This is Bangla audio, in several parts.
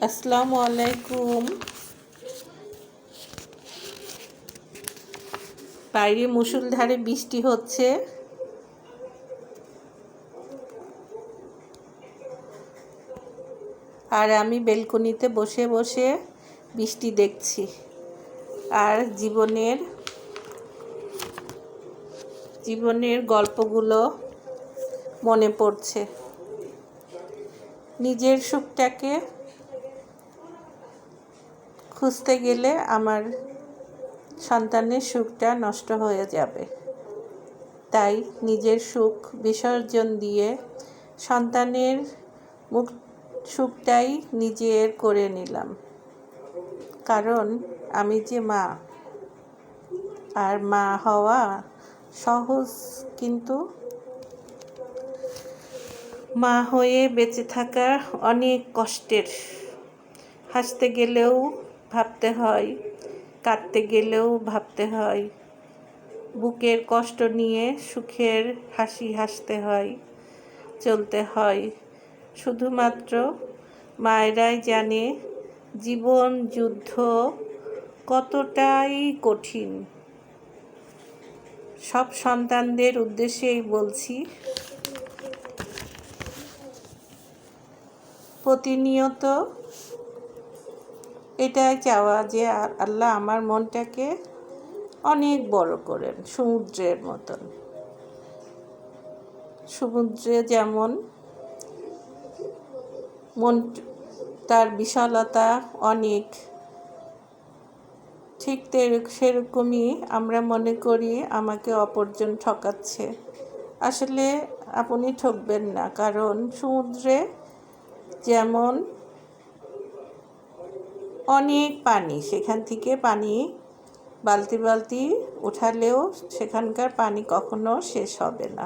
আসসালামু আলাইকুম। বাইরে মুষলধারে বৃষ্টি হচ্ছে। আর আমি বেলকনিতে বসে বসে বৃষ্টি দেখছি আর জীবনের গল্পগুলো মনে পড়ছে। নিজের সুখটাকে খুঁজতে গেলে আমার সন্তানের সুখটা নষ্ট হয়ে যাবে। তাই নিজের সুখ বিসর্জন দিয়ে সন্তানের সুখটাই নিজের করে নিলাম। কারণ আমি যে মা, আর মা হওয়া সহজ, কিন্তু মা হয়ে বেঁচে থাকা অনেক কষ্টের। হাসতে গেলেও ভাবতে হয়, কাঁদতে গেলেও ভাবতে হয়, বুকের কষ্ট নিয়ে সুখের হাসি হাসতে হয়, চলতে হয়। শুধুমাত্র মায়েরাই জানে জীবন যুদ্ধ কতটাই কঠিন। সব সন্তানদের উদ্দেশ্যেই বলছি, প্রতিনিয়ত এটাই চাওয়া যে আল্লাহ আমার মনটাকে অনেক বড় করেন, সমুদ্রের মতন। সমুদ্রে যেমন মন, তার বিশালতা অনেক, ঠিক সেরকমই আমরা মনে করি আমাকে অপরজন ঠকাচ্ছে। আসলে আপনি ঠকবেন না, কারণ সমুদ্রে যেমন অনেক পানি, সেখান থেকে পানি বালতি বালতি উঠালেও সেখানকার পানি কখনো শেষ হবে না।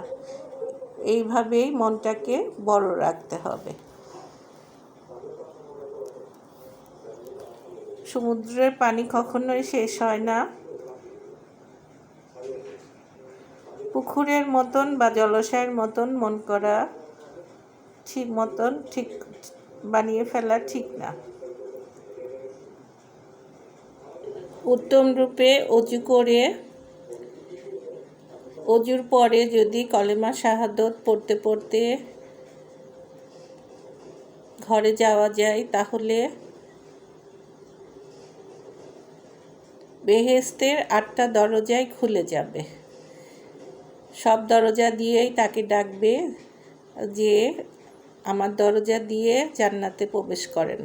এইভাবেই মনটাকে বড় রাখতে হবে। সমুদ্রের পানি কখনোই শেষ হয় না। পুকুরের মতন বা জলাশয়ের মতন মন করা ঠিক বানিয়ে ফেলা ঠিক না। উত্তম রূপে অজু করে, অজুর পরে যদি কলেমা শাহাদত পড়তে পড়তে ঘরে যাওয়া যায়, তাহলে বেহেশতের 8টা দরজাই খুলে যাবে। সব দরজা দিয়েই তাকে ডাকবে যে আমার দরজা দিয়ে জান্নাতে প্রবেশ করেন।